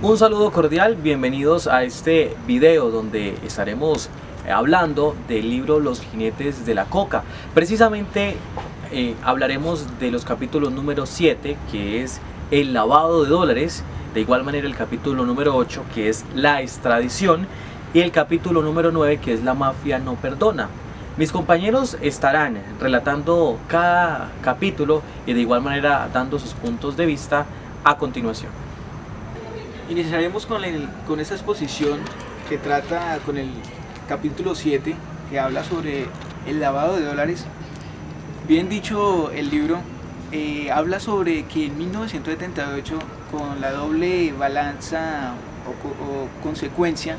Un saludo cordial, bienvenidos a este video donde estaremos hablando del libro Los Jinetes de la Coca. Precisamente hablaremos de los capítulos número 7, que es el lavado de dólares, de igual manera el capítulo número 8, que es la extradición, y el capítulo número 9, que es la mafia no perdona. Mis compañeros estarán relatando cada capítulo y de igual manera dando sus puntos de vista a continuación. Iniciaremos con esta exposición que trata con el capítulo 7, que habla sobre el lavado de dólares. Bien dicho, el libro habla sobre que en 1978, con la doble balanza o consecuencia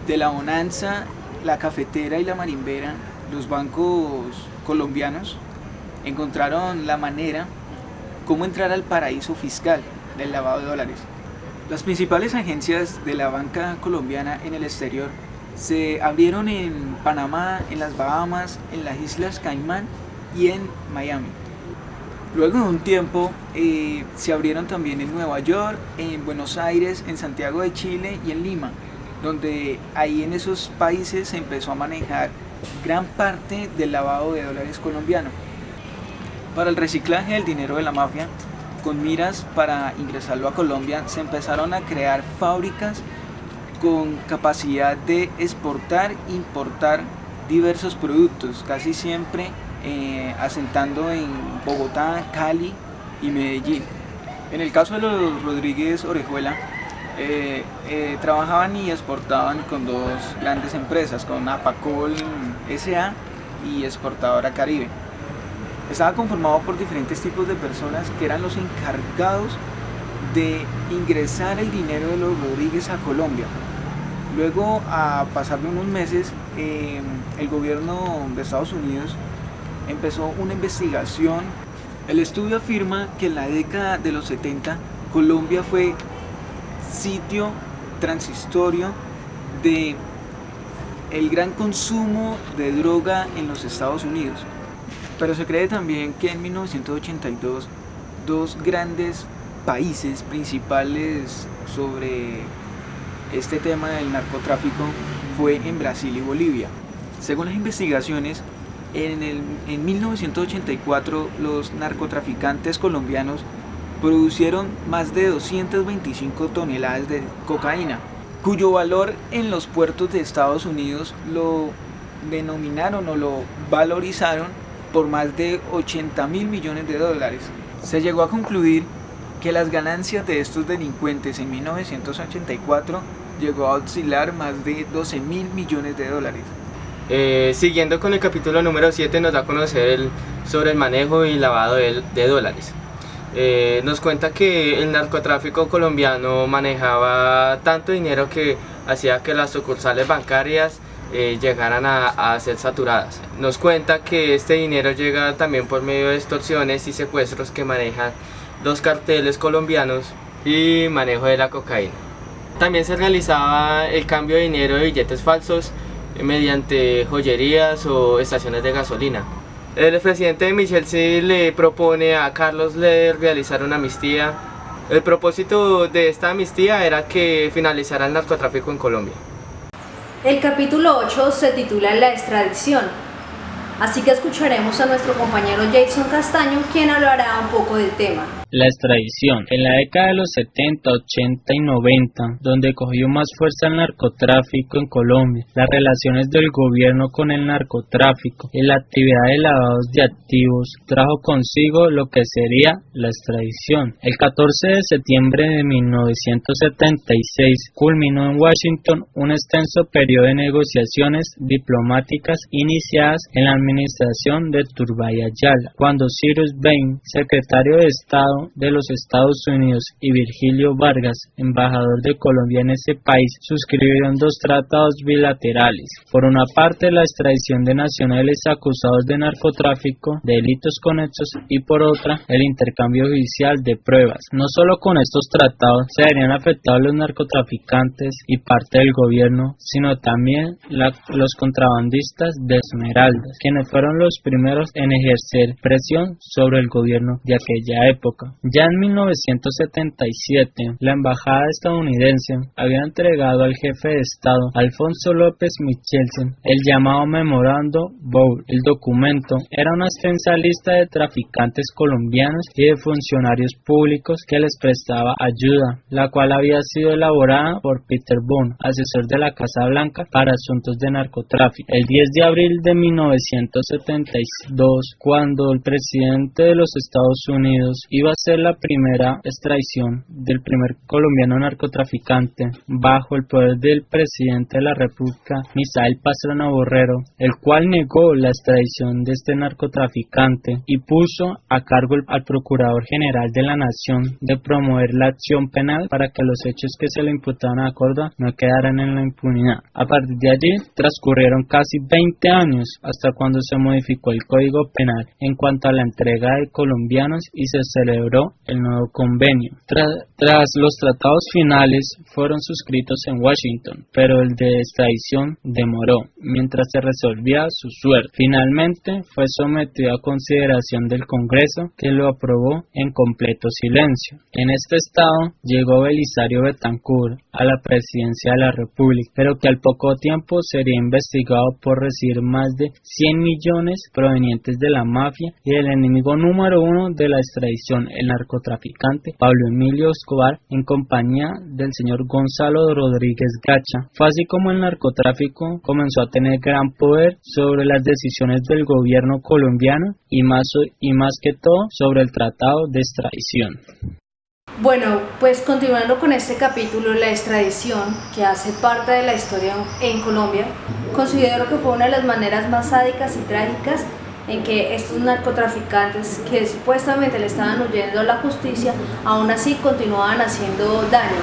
de la bonanza, la cafetera y la marimbera, los bancos colombianos encontraron la manera cómo entrar al paraíso fiscal del lavado de dólares. Las principales agencias de la banca colombiana en el exterior se abrieron en Panamá, en las Bahamas, en las Islas Caimán y en Miami. Luego de un tiempo se abrieron también en Nueva York, en Buenos Aires, en Santiago de Chile y en Lima, donde ahí en esos países se empezó a manejar gran parte del lavado de dólares colombiano. Para el reciclaje del dinero de la mafia, con miras para ingresarlo a Colombia, se empezaron a crear fábricas con capacidad de exportar e importar diversos productos, casi siempre asentando en Bogotá, Cali y Medellín. En el caso de los Rodríguez Orejuela, trabajaban y exportaban con dos grandes empresas, con Apacol S.A. y Exportadora Caribe. Estaba conformado por diferentes tipos de personas que eran los encargados de ingresar el dinero de los Rodríguez a Colombia. Luego, a pasar de unos meses, el gobierno de Estados Unidos empezó una investigación. El estudio afirma que en la década de los 70 Colombia fue sitio transitorio de el gran consumo de droga en los Estados Unidos. Pero se cree también que en 1982 dos grandes países principales sobre este tema del narcotráfico fue en Brasil y Bolivia. Según las investigaciones, en 1984 los narcotraficantes colombianos produjeron más de 225 toneladas de cocaína, cuyo valor en los puertos de Estados Unidos lo denominaron o lo valorizaron por más de 80.000 millones de dólares. Se llegó a concluir que las ganancias de estos delincuentes en 1984 llegó a oscilar más de 12.000 millones de dólares. Siguiendo con el capítulo número 7, nos da a conocer sobre el manejo y lavado de dólares. Nos cuenta que el narcotráfico colombiano manejaba tanto dinero que hacía que las sucursales bancarias llegaran a ser saturadas. Nos cuenta que este dinero llega también por medio de extorsiones y secuestros que manejan los carteles colombianos y manejo de la cocaína. También se realizaba el cambio de dinero de billetes falsos mediante joyerías o estaciones de gasolina. El presidente Michel sí le propone a Carlos Leder realizar una amnistía. El propósito de esta amnistía era que finalizara el narcotráfico en Colombia. El capítulo 8 se titula La extradición, así que escucharemos a nuestro compañero Jason Castaño, quien hablará un poco del tema. La extradición. En la década de los 70, 80 y 90, donde cogió más fuerza el narcotráfico en Colombia, las relaciones del gobierno con el narcotráfico y la actividad de lavados de activos trajo consigo lo que sería la extradición. El 14 de septiembre de 1976 culminó en Washington un extenso periodo de negociaciones diplomáticas iniciadas en la administración de Turbay Ayala, cuando Cyrus Vane, secretario de Estado de los Estados Unidos, y Virgilio Vargas, embajador de Colombia en ese país, suscribieron dos tratados bilaterales. Por una parte, la extradición de nacionales acusados de narcotráfico, de delitos conexos, y por otra, el intercambio judicial de pruebas. No solo con estos tratados se verían afectados los narcotraficantes y parte del gobierno, sino también los contrabandistas de esmeraldas, quienes fueron los primeros en ejercer presión sobre el gobierno de aquella época. coca. Ya en 1977, la embajada estadounidense había entregado al jefe de Estado, Alfonso López Michelsen, el llamado Memorando Bowl. El documento era una extensa lista de traficantes colombianos y de funcionarios públicos que les prestaba ayuda, la cual había sido elaborada por Peter Bone, asesor de la Casa Blanca para asuntos de narcotráfico. El 10 de abril de 1972, cuando el presidente de los Estados Unidos iba a hacer la primera extradición del primer colombiano narcotraficante bajo el poder del presidente de la República, Misael Pastrana Borrero, el cual negó la extradición de este narcotraficante y puso a cargo al Procurador General de la Nación de promover la acción penal para que los hechos que se le imputaban a Córdoba no quedaran en la impunidad. A partir de allí transcurrieron casi 20 años hasta cuando se modificó el Código Penal en cuanto a la entrega de colombianos y se celebró el nuevo convenio. Tras los tratados finales fueron suscritos en Washington, pero el de extradición demoró mientras se resolvía su suerte. Finalmente fue sometido a consideración del Congreso, que lo aprobó en completo silencio. En este estado llegó Belisario Betancur a la presidencia de la República, pero que al poco tiempo sería investigado por recibir más de 100 millones provenientes de la mafia y del enemigo número uno de la extradición, el narcotraficante Pablo Emilio Escobar, en compañía del señor Gonzalo Rodríguez Gacha. Fue así como el narcotráfico comenzó a tener gran poder sobre las decisiones del gobierno colombiano y más que todo sobre el tratado de extradición. Bueno, pues continuando con este capítulo, la extradición, que hace parte de la historia en Colombia, considero que fue una de las maneras más sádicas y trágicas en que estos narcotraficantes, que supuestamente le estaban huyendo a la justicia, aún así continuaban haciendo daño.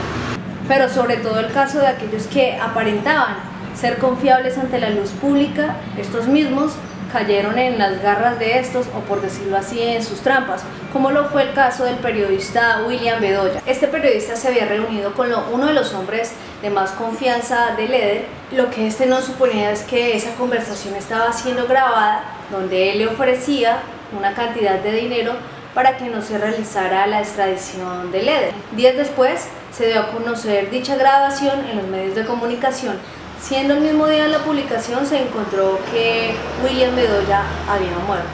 Pero sobre todo el caso de aquellos que aparentaban ser confiables ante la luz pública, estos mismos cayeron en las garras de estos, o por decirlo así, en sus trampas, como lo fue el caso del periodista William Bedoya. Este periodista se había reunido con uno de los hombres de más confianza de Leder. Lo que este no suponía es que esa conversación estaba siendo grabada, donde él le ofrecía una cantidad de dinero para que no se realizara la extradición de Leder. Días después se dio a conocer dicha grabación en los medios de comunicación. Siendo el mismo día de la publicación, se encontró que William Bedoya había muerto.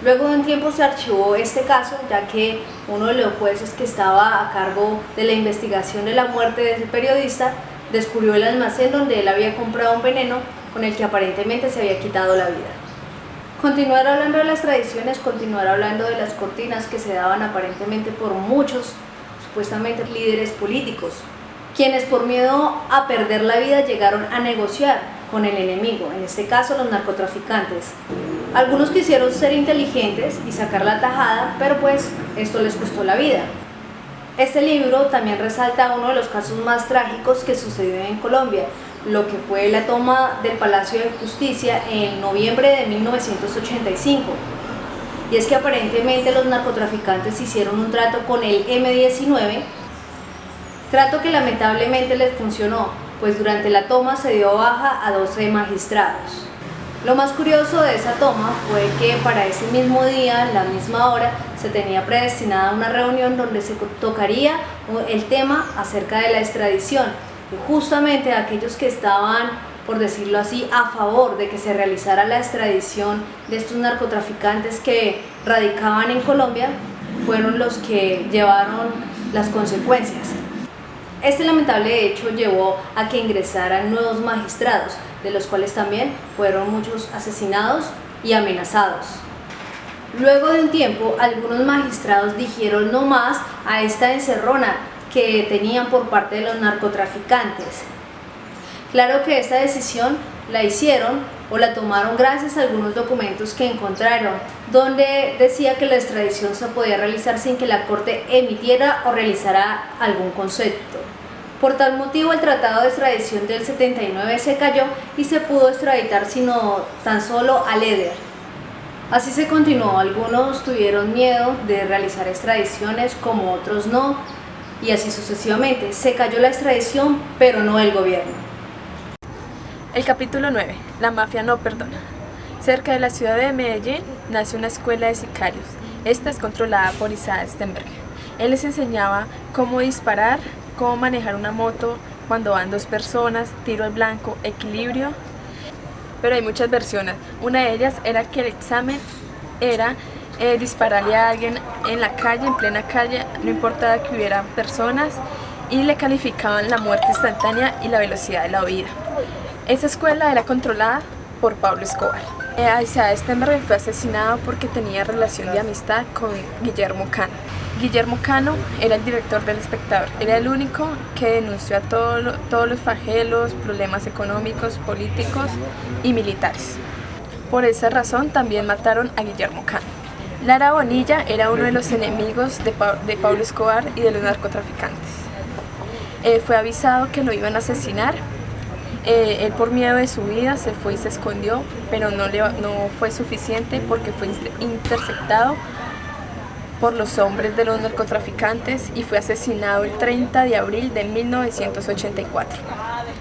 Luego de un tiempo se archivó este caso, ya que uno de los jueces que estaba a cargo de la investigación de la muerte de ese periodista descubrió el almacén donde él había comprado un veneno con el que aparentemente se había quitado la vida. Continuar hablando de las tradiciones, continuar hablando de las cortinas que se daban aparentemente por muchos, supuestamente líderes políticos, quienes por miedo a perder la vida llegaron a negociar con el enemigo, en este caso los narcotraficantes. Algunos quisieron ser inteligentes y sacar la tajada, pero pues esto les costó la vida. Este libro también resalta uno de los casos más trágicos que sucedió en Colombia, lo que fue la toma del Palacio de Justicia en noviembre de 1985. Y es que aparentemente los narcotraficantes hicieron un trato con el M-19, trato que lamentablemente les funcionó, pues durante la toma se dio baja a 12 magistrados. Lo más curioso de esa toma fue que para ese mismo día, la misma hora, se tenía predestinada una reunión donde se tocaría el tema acerca de la extradición. Y justamente aquellos que estaban, por decirlo así, a favor de que se realizara la extradición de estos narcotraficantes que radicaban en Colombia, fueron los que llevaron las consecuencias. Este lamentable hecho llevó a que ingresaran nuevos magistrados, de los cuales también fueron muchos asesinados y amenazados. Luego de un tiempo, algunos magistrados dijeron no más a esta encerrona que tenían por parte de los narcotraficantes. Claro que esta decisión la hicieron o la tomaron gracias a algunos documentos que encontraron, donde decía que la extradición se podía realizar sin que la Corte emitiera o realizara algún concepto. Por tal motivo, el Tratado de Extradición del 79 se cayó y se pudo extraditar sino tan solo a Leder. Así se continuó, algunos tuvieron miedo de realizar extradiciones, como otros no, y así sucesivamente. Se cayó la extradición, pero no el gobierno. El capítulo 9. La mafia no perdona. Cerca de la ciudad de Medellín nace una escuela de sicarios. Esta es controlada por Isaac Stenberg. Él les enseñaba cómo disparar, cómo manejar una moto cuando van dos personas, tiro al blanco, equilibrio. Pero hay muchas versiones. Una de ellas era que el examen era dispararle a alguien en la calle, en plena calle, no importaba que hubiera personas, y le calificaban la muerte instantánea y la velocidad de la huida. Esa escuela era controlada por Pablo Escobar. Isaac Stenberg fue asesinado porque tenía relación de amistad con Guillermo Cano. Guillermo Cano era el director del Espectador, era el único que denunció a todos los flagelos, problemas económicos, políticos y militares. Por esa razón también mataron a Guillermo Cano. Lara Bonilla era uno de los enemigos de Pablo Escobar y de los narcotraficantes. Fue avisado que lo iban a asesinar. Él, por miedo de su vida, se fue y se escondió, pero no fue suficiente porque fue interceptado por los hombres de los narcotraficantes y fue asesinado el 30 de abril de 1984.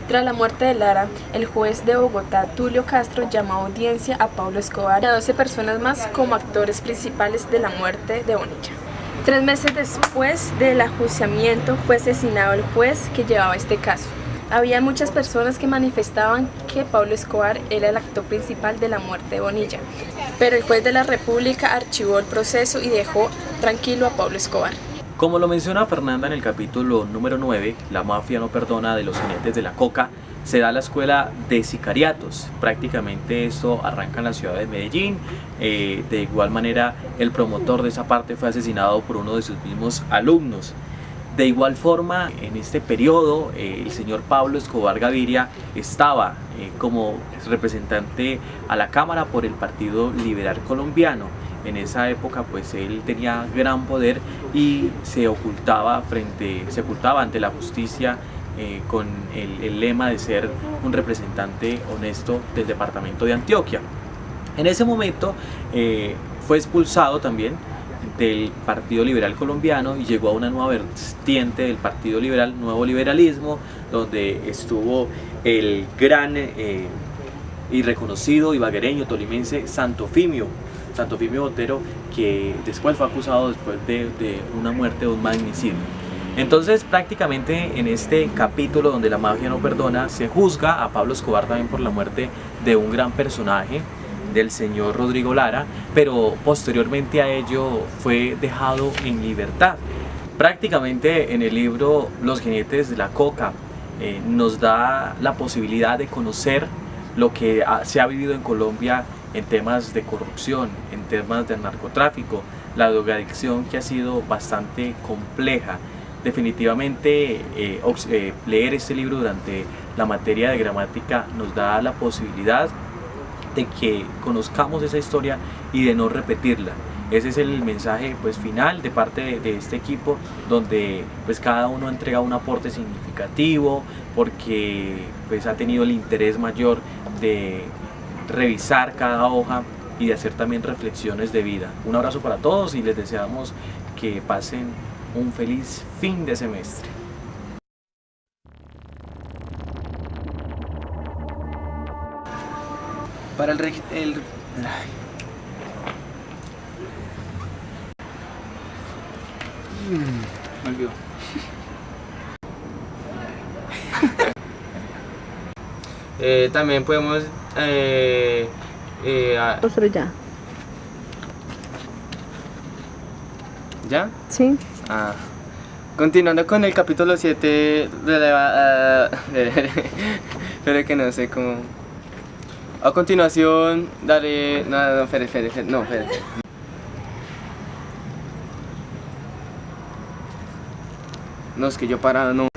Tras la muerte de Lara, el juez de Bogotá, Tulio Castro, llamó a audiencia a Pablo Escobar y a 12 personas más como actores principales de la muerte de Bonilla. 3 meses después del ajusticiamiento fue asesinado el juez que llevaba este caso. Había muchas personas que manifestaban que Pablo Escobar era el actor principal de la muerte de Bonilla, pero el juez de la República archivó el proceso y dejó tranquilo a Pablo Escobar. Como lo menciona Fernanda en el capítulo número 9, La mafia no perdona de los jinetes de la coca, se da la escuela de sicariatos. Prácticamente esto arranca en la ciudad de Medellín. De igual manera, el promotor de esa parte fue asesinado por uno de sus mismos alumnos. De igual forma, en este periodo, el señor Pablo Escobar Gaviria estaba como representante a la Cámara por el Partido Liberal Colombiano. En esa época, pues él tenía gran poder y se ocultaba ante la justicia con el lema de ser un representante honesto del departamento de Antioquia. En ese momento fue expulsado también del Partido Liberal Colombiano y llegó a una nueva vertiente del Partido Liberal, Nuevo Liberalismo, donde estuvo el gran y reconocido ibaguereño tolimense Santofimio Botero, que después fue acusado de una muerte de un magnicidio. Entonces, prácticamente en este capítulo donde la mafia no perdona, se juzga a Pablo Escobar también por la muerte de un gran personaje, del señor Rodrigo Lara, pero posteriormente a ello fue dejado en libertad. Prácticamente en el libro Los jinetes de la coca nos da la posibilidad de conocer lo que se ha vivido en Colombia en temas de corrupción, en temas de narcotráfico, la drogadicción, que ha sido bastante compleja. Definitivamente leer este libro durante la materia de gramática nos da la posibilidad de que conozcamos esa historia y de no repetirla. Ese es el mensaje pues final de parte de este equipo, donde pues cada uno entrega un aporte significativo porque pues ha tenido el interés mayor de revisar cada hoja y de hacer también reflexiones de vida. Un abrazo para todos y les deseamos que pasen un feliz fin de semestre. Para me olvidó. También podemos ya. ¿Ya? Sí. Continuando con el capítulo 7 pero que no sé cómo. A continuación daré... No, espere. No, es que yo parado no.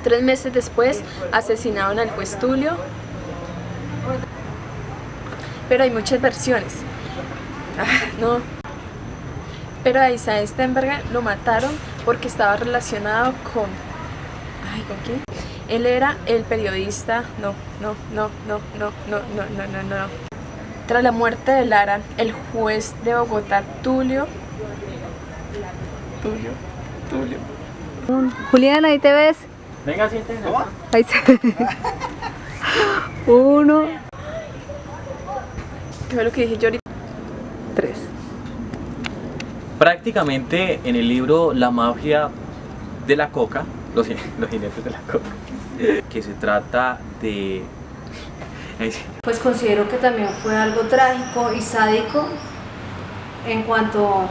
3 meses después asesinaron al juez Tulio. Pero hay muchas versiones. No. Pero a Isaac Stenberg lo mataron porque estaba relacionado con... ¿con quién? Él era el periodista... No. Tras la muerte de Lara, el juez de Bogotá, Tulio. Juliana, ahí te ves. Venga, siéntense. Ahí se... 1, ¿Qué fue lo que dije yo ahorita? 3. prácticamente en el libro La mafia de la coca, los jinetes de la coca, que se trata de... Pues considero que también fue algo trágico y sádico en cuanto